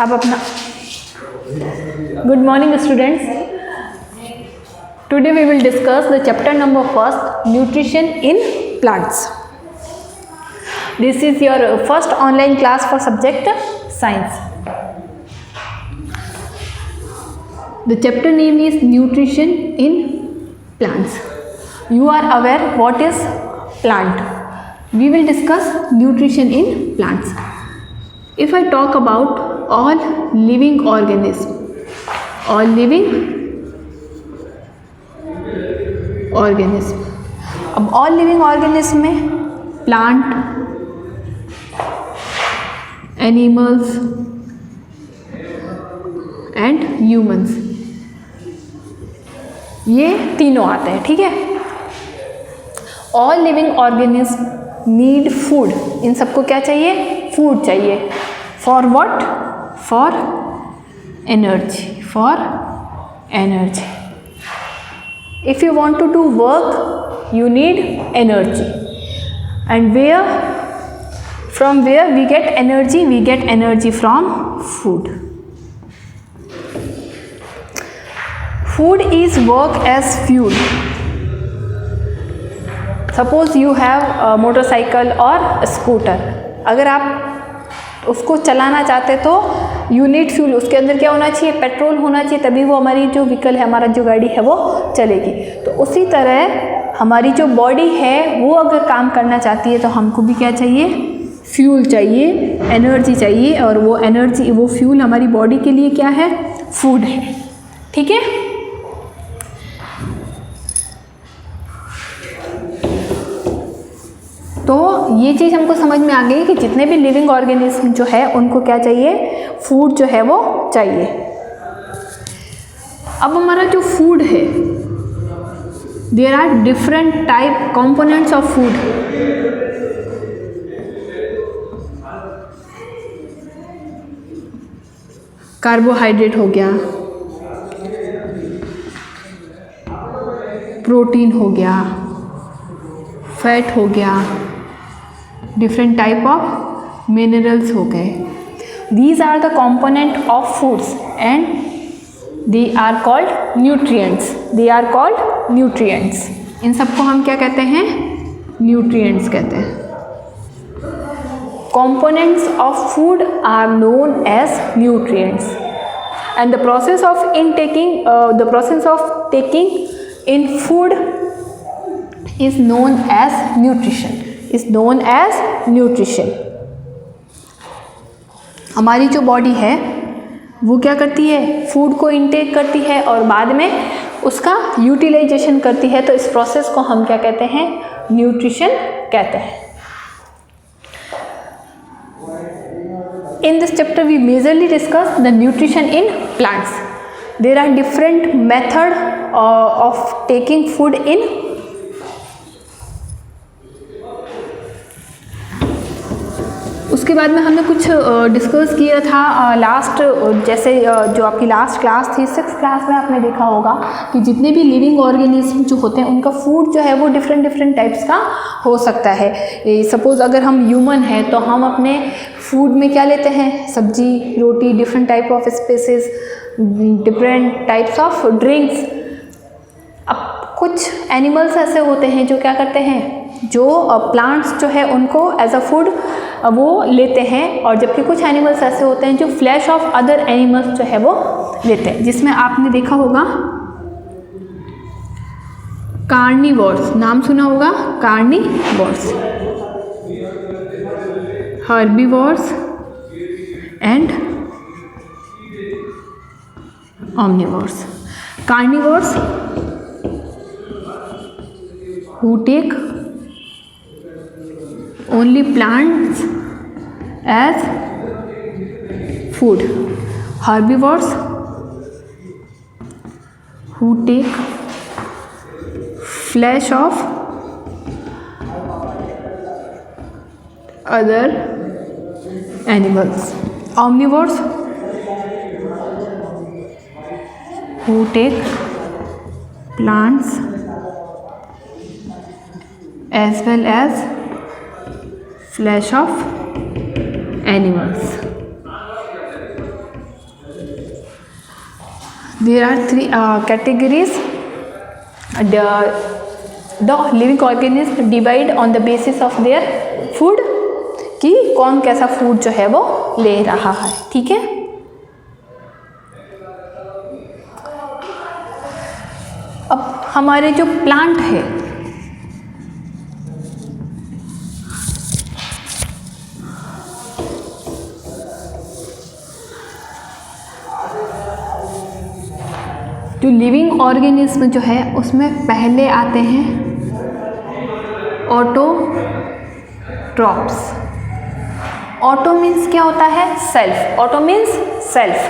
आप अपना good morning students. Today we will discuss the chapter number first, nutrition in plants. This is your first online class for subject science. The chapter name is nutrition in plants. You are aware what is plant. We will discuss nutrition in plants. If I talk about all living organisms, all living organism. अब all living organism में plant, animals and humans, ये तीनों आते हैं. ठीक है. All living organism need food. इन सबको क्या चाहिए? फूड चाहिए. For what? For energy. For energy. If you want to do work you need energy. And from where we get energy? We get energy from food. Food is work as fuel. Suppose you have a motorcycle or a scooter. अगर आप उसको चलाना चाहते तो you need fuel. उसके अंदर क्या होना चाहिए? पेट्रोल होना चाहिए, तभी वो हमारी जो व्हीकल है, हमारा जो गाड़ी है वो चलेगी. तो उसी तरह हमारी जो बॉडी है वो अगर काम करना चाहती है तो हमको भी क्या चाहिए? फ्यूल चाहिए, एनर्जी चाहिए. और वो एनर्जी, वो फ्यूल हमारी बॉडी के लिए क्या है? फूड है. ठीक है. तो ये चीज़ हमको समझ में आ गई कि जितने भी लिविंग ऑर्गेनिज्म जो है उनको क्या चाहिए? फूड जो है वो चाहिए. अब हमारा जो फूड है, there are different type components of food. Carbohydrate हो गया, प्रोटीन हो गया, फैट हो गया, डिफरेंट टाइप ऑफ मिनरल्स हो गए. These are the component of foods and they are called nutrients. They are called nutrients. इन सबको हम क्या कहते हैं? न्यूट्रिएंट्स कहते हैं. Components of food are known as nutrients, and the process of taking in food is known as nutrition. हमारी जो बॉडी है वो क्या करती है? फूड को इनटेक करती है और बाद में उसका यूटिलाइजेशन करती है. तो इस प्रोसेस को हम क्या कहते हैं? न्यूट्रिशन कहते हैं. In this chapter we majorly discuss the nutrition in plants. There are different method of taking food in. उसके बाद में हमने कुछ डिस्कस किया था लास्ट, जैसे जो आपकी लास्ट क्लास थी 6th क्लास में आपने देखा होगा कि जितने भी लिविंग ऑर्गेनिज्म जो होते हैं उनका फूड जो है वो डिफरेंट टाइप्स का हो सकता है. सपोज़ अगर हम ह्यूमन हैं तो हम अपने फूड में क्या लेते हैं? सब्जी, रोटी, different type of spices, different types of drinks. अब कुछ एनिमल्स ऐसे होते हैं जो क्या करते हैं, जो प्लांट्स जो है उनको एज अ फूड वो लेते हैं, और जबकि कुछ एनिमल्स ऐसे होते हैं जो फ्लैश ऑफ अदर एनिमल्स जो है वो लेते हैं. जिसमें आपने देखा होगा कार्निवोर्स. नाम सुना होगा carnivores, herbivores and omnivores. Carnivores who take only plants as food. Herbivores who take flesh of other animals. Omnivores who take plants as well as flesh of animals. There are 3 categories. The living organism divide on the basis of their food, कि कौन कैसा food जो है वो ले रहा है. ठीक है. अब हमारे जो प्लांट है, जो लिविंग ऑर्गेनिज्म जो है उसमें पहले आते हैं ऑटोट्रॉप्स. ऑटो मीन्स क्या होता है? Self. Auto means self.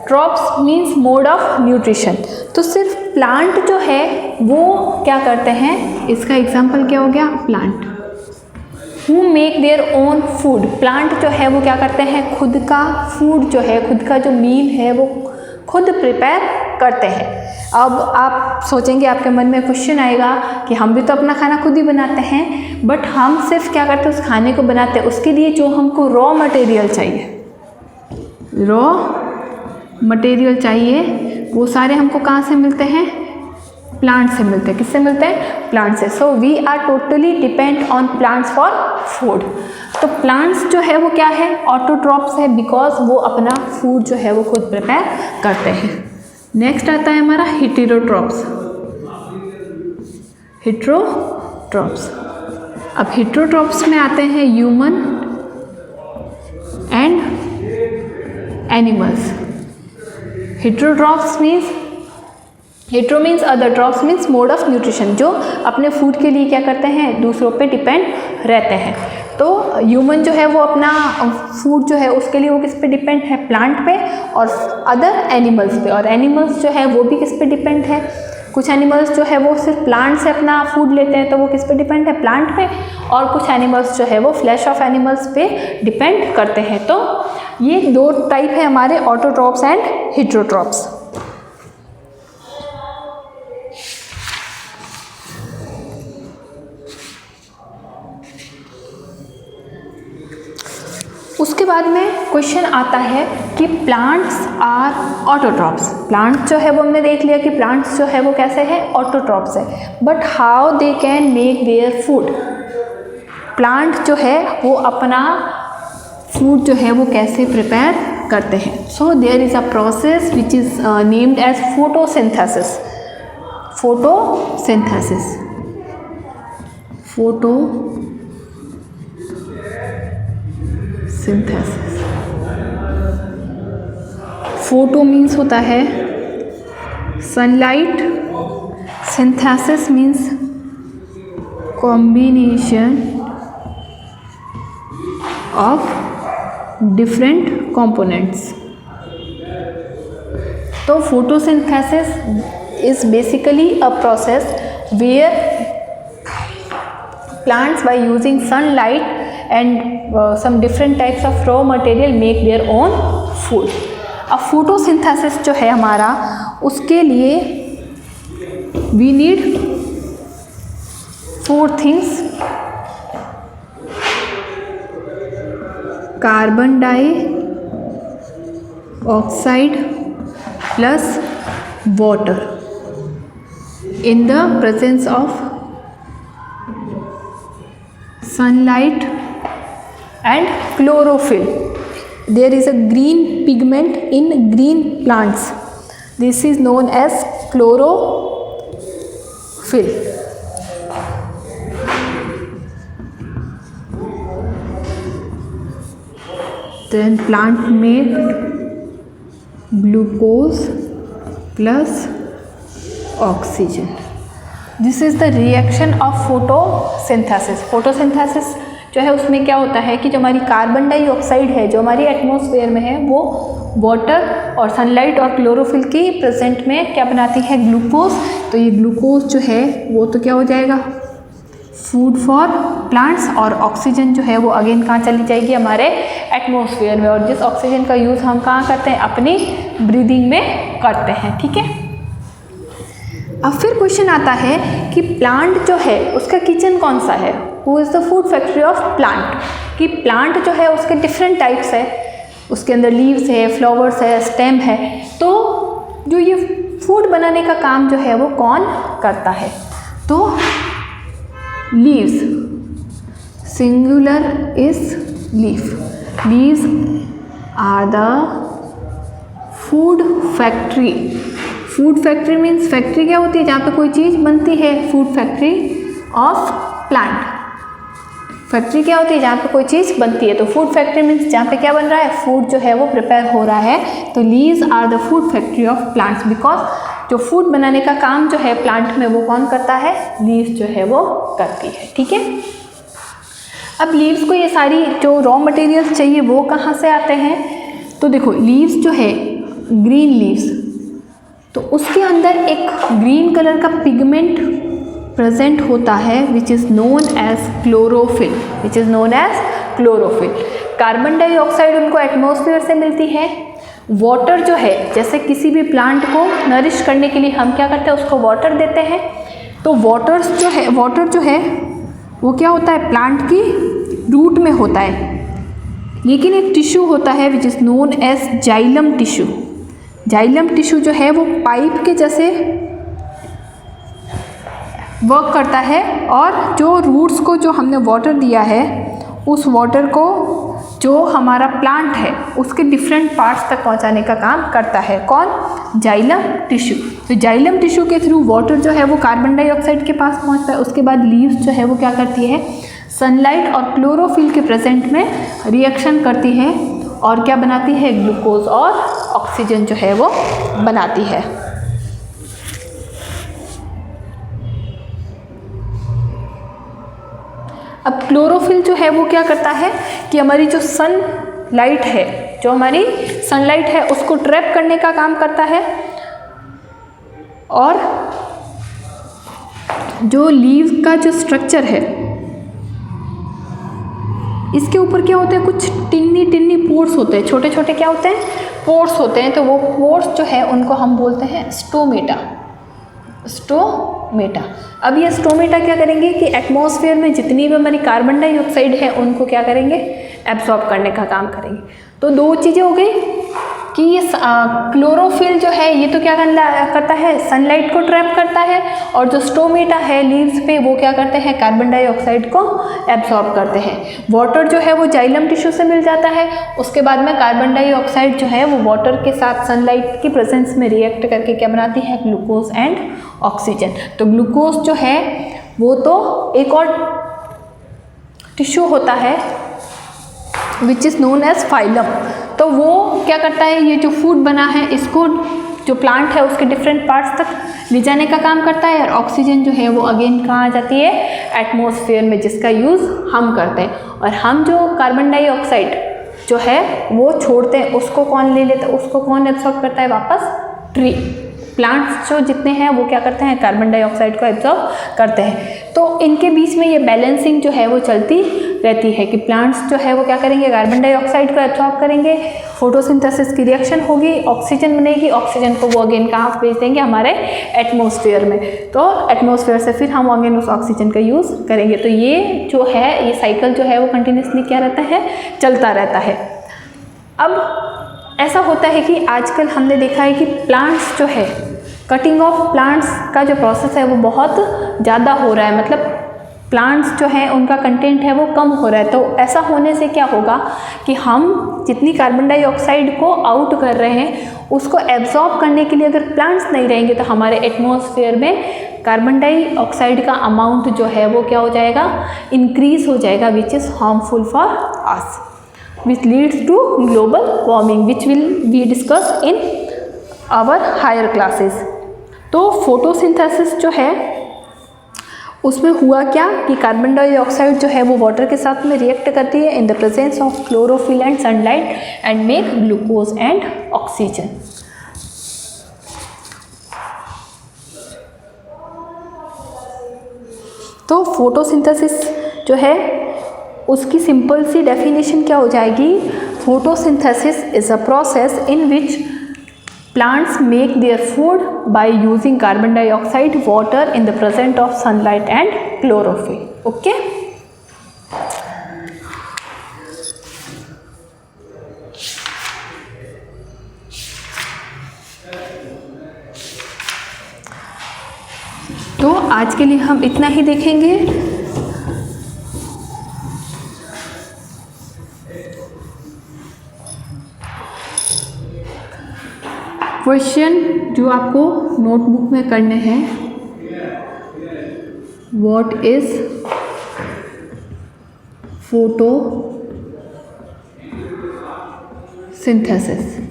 Trophs means mode of nutrition. तो सिर्फ प्लांट जो है वो क्या करते हैं, इसका एग्जाम्पल क्या हो गया? Plant. Who make their own food. Plant जो है वो क्या करते हैं? खुद का फूड जो है, खुद का जो मील है वो खुद प्रिपेयर करते हैं. अब आप सोचेंगे, आपके मन में क्वेश्चन आएगा कि हम भी तो अपना खाना खुद ही बनाते हैं, बट हम सिर्फ क्या करते हैं? उस खाने को बनाते हैं. उसके लिए जो हमको रॉ मटेरियल चाहिए, रॉ मटेरियल चाहिए, वो सारे हमको कहाँ से मिलते हैं? प्लांट से मिलते हैं. किससे मिलते हैं? प्लांट से. So we are totally depend on plants for food. तो प्लांट्स जो है वो क्या है? ऑटोट्रॉप्स है, बिकॉज वो अपना फूड जो है वो खुद प्रिपेयर करते हैं. नेक्स्ट आता है हमारा हेटेरोट्रॉप्स. हेटेरोट्रॉप्स. अब हेटेरोट्रॉप्स में आते हैं human and animals. Heterotrophs means, hetero means other, trophs means mode of nutrition, जो अपने फूड के लिए क्या करते हैं? दूसरों पे डिपेंड रहते हैं. तो ह्यूमन जो है वो अपना फूड जो है उसके लिए वो किस पे डिपेंड है? प्लांट पे. और अदर एनिमल्स पे. और एनिमल्स जो है वो भी किस पे डिपेंड है? कुछ एनिमल्स जो है वो सिर्फ प्लांट से अपना फूड लेते हैं, तो वो किस पे डिपेंड है? प्लांट पे. और कुछ एनिमल्स जो है वो फ्लैश ऑफ एनिमल्स पे डिपेंड करते हैं. तो ये 2 टाइप है हमारे ऑटोट्रॉप्स एंड हेटेरोट्रॉप्स. उसके बाद में क्वेश्चन आता है कि प्लांट्स आर ऑटोट्रॉप्स. प्लांट्स जो है वो हमने देख लिया कि प्लांट्स जो है वो कैसे हैं? ऑटोट्रॉप्स है. But how they can make their food. Plant जो है वो अपना फूड जो है वो कैसे प्रिपेयर करते हैं? So there is a process which is named as photosynthesis. Photosynthesis. Synthesis. Photo means होता है sunlight. Synthesis means combination of different components. तो photosynthesis is basically a process where plants by using sunlight and some different types of raw material make their own food. अब photosynthesis जो है हमारा, उसके लिए we need 4 things: carbon dioxide plus water in the presence of sunlight and chlorophyll. There is a green pigment in green plants. This is known as chlorophyll. Then plant make glucose plus oxygen. This is the reaction of photosynthesis. Photosynthesis जो है उसमें क्या होता है कि जो हमारी carbon dioxide है जो हमारी एटमॉस्फेयर में है, वो वाटर और सनलाइट और क्लोरोफिल की प्रेजेंट में क्या बनाती है? ग्लूकोज. तो ये ग्लूकोज जो है वो तो क्या हो जाएगा? Food for plants. और ऑक्सीजन जो है वो अगेन कहाँ चली जाएगी? हमारे एटमॉस्फेयर में. और जिस ऑक्सीजन का यूज़ हम कहाँ करते हैं? अपनी ब्रीदिंग में करते हैं. ठीक है. अब फिर क्वेश्चन आता है कि प्लांट जो है उसका किचन कौन सा है? Who is the food factory of plant. कि प्लांट जो है उसके डिफरेंट टाइप्स है, उसके अंदर लीव्स है, फ्लावर्स है, स्टेम है. तो जो ये फूड बनाने का काम जो है वो कौन करता है? तो leaves, singular is leaf, leaves are the food factory. Food factory means factory क्या होती है? जहाँ पे कोई चीज़ बनती है। Food factory of plant, factory क्या होती है? जहाँ पे कोई चीज़ बनती है। तो फूड फैक्ट्री मीन्स जहाँ पे क्या बन रहा है? फूड जो है वो प्रिपेयर हो रहा है। तो leaves are the food factory of plants, because जो फूड बनाने का काम जो है प्लांट में वो कौन करता है? लीव्स जो है वो करती है। ठीक है, अब लीव्स को ये सारी जो रॉ मटेरियल्स चाहिए वो कहाँ से आते हैं? तो देखो लीव्स जो है, ग्रीन लीव्स, तो उसके अंदर एक ग्रीन कलर का पिगमेंट प्रेजेंट होता है which is known as chlorophyll, which is known as chlorophyll. Carbon dioxide उनको एटमॉस्फेयर से मिलती है। वाटर जो है, जैसे किसी भी प्लांट को नरिश करने के लिए हम क्या करते हैं? उसको वाटर देते हैं। तो वाटर जो है वो क्या होता है? प्लांट की रूट में होता है, लेकिन एक टिश्यू होता है which is known as xylem tissue. Xylem tissue जो है वो पाइप के जैसे वर्क करता है, और जो रूट्स को जो हमने वाटर दिया है उस वाटर को जो हमारा प्लांट है उसके डिफरेंट पार्ट्स तक पहुंचाने का काम करता है। कौन? Xylem tissue. तो जाइलम टिश्यू के थ्रू वाटर जो है वो कार्बन डाइऑक्साइड के पास पहुंचता है। उसके बाद लीव्स जो है वो क्या करती है? सनलाइट और क्लोरोफिल के प्रेजेंट में रिएक्शन करती है और क्या बनाती है? ग्लूकोज और ऑक्सीजन जो है वो बनाती है। अब क्लोरोफिल जो है वो क्या करता है कि हमारी जो सनलाइट है, जो हमारी सनलाइट है उसको ट्रैप करने का काम करता है, और जो लीव का जो स्ट्रक्चर है इसके ऊपर क्या होता है? कुछ टिन्नी टिन्नी पोर्स होते हैं, छोटे छोटे क्या होते हैं? पोर्स होते हैं। तो वो पोर्स जो है उनको हम बोलते हैं स्टोमेटा। स्टोमेटा। अब ये स्टोमेटा क्या करेंगे कि एटमॉस्फेयर में जितनी भी हमारी कार्बन डाइऑक्साइड है उनको क्या करेंगे? एब्जॉर्ब करने का काम करेंगे। तो दो चीज़ें हो गई कि ये क्लोरोफिल जो है ये तो क्या करता है? सनलाइट को ट्रैप करता है, और जो स्टोमेटा है लीव्स पे वो क्या करते हैं? कार्बन डाइऑक्साइड को एब्जॉर्ब करते हैं। वाटर जो है वो जाइलम टिश्यू से मिल जाता है। उसके बाद में कार्बन डाइऑक्साइड जो है वो वाटर के साथ सनलाइट की प्रेजेंस में रिएक्ट करके क्या बनाती है? Glucose and oxygen. तो ग्लूकोज जो है वो तो एक और टिश्यू होता है which is known as phylum. तो वो क्या करता है? ये जो फूड बना है इसको जो प्लांट है उसके डिफरेंट पार्ट्स तक ले जाने का काम करता है, और ऑक्सीजन जो है वो अगेन कहाँ आ जाती है? एटमॉस्फेयर में, जिसका यूज़ हम करते हैं। और हम जो कार्बन डाइऑक्साइड जो है वो छोड़ते हैं उसको कौन ले लेता है? उसको कौन एब्जॉर्ब करता है वापस? ट्री। प्लांट्स जो जितने हैं वो क्या करते हैं? कार्बन डाइऑक्साइड को एब्जॉर्ब करते हैं। तो इनके बीच में ये बैलेंसिंग जो है वो चलती रहती है कि प्लांट्स जो है वो क्या करेंगे? कार्बन डाइऑक्साइड को एब्जॉर्ब करेंगे, फोटोसिंथेसिस की रिएक्शन होगी, ऑक्सीजन बनेगी, ऑक्सीजन को वो अगेन कहाँ भेज देंगे? हमारे एटमॉस्फेयर में। तो एटमॉस्फेयर से फिर हम अगेन उस ऑक्सीजन का यूज़ करेंगे। तो ये जो है ये साइकिल जो है वो कंटिन्यूसली क्या रहता है? चलता रहता है। अब ऐसा होता है कि आजकल हमने देखा है कि प्लांट्स जो है, कटिंग ऑफ प्लांट्स का जो प्रोसेस है वो बहुत ज़्यादा हो रहा है। मतलब प्लांट्स जो है उनका कंटेंट है वो कम हो रहा है। तो ऐसा होने से क्या होगा कि हम जितनी कार्बन डाइऑक्साइड को आउट कर रहे हैं उसको एब्जॉर्ब करने के लिए अगर प्लांट्स नहीं रहेंगे तो हमारे एटमॉस्फेयर में कार्बन डाइऑक्साइड का अमाउंट जो है वो क्या हो जाएगा? इंक्रीज हो जाएगा, which is harmful for us, which leads to global warming, which will be discussed in our higher classes. तो फोटोसिंथेसिस जो है उसमें हुआ क्या कि कार्बन डाइऑक्साइड जो है वो वाटर के साथ में रिएक्ट करती है in the presence of chlorophyll and sunlight and make glucose and oxygen. तो फोटोसिंथेसिस जो है उसकी सिंपल सी डेफिनेशन क्या हो जाएगी? Photosynthesis is a process in which plants make their food by using carbon dioxide, water in the presence of sunlight and chlorophyll. Okay. तो आज के लिए हम इतना ही देखेंगे। क्वेश्चन जो आपको नोटबुक में करने हैं, व्हाट इज फोटोसिंथेसिस?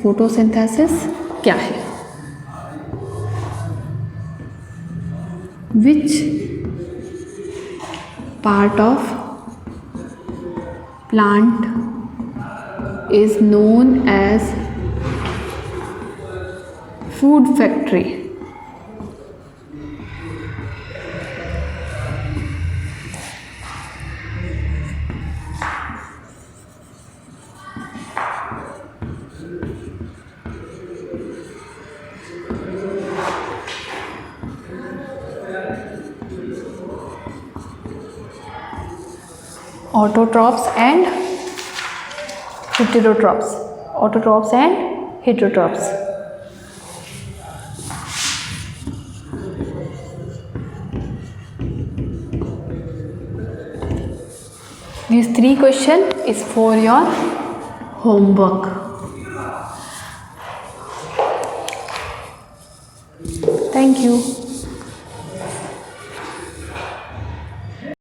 फोटोसिंथेसिस क्या है? Which part of plant is known as food factory? Autotrophs and heterotrophs. Autotrophs and heterotrophs. These 3 questions is for your homework. Thank you.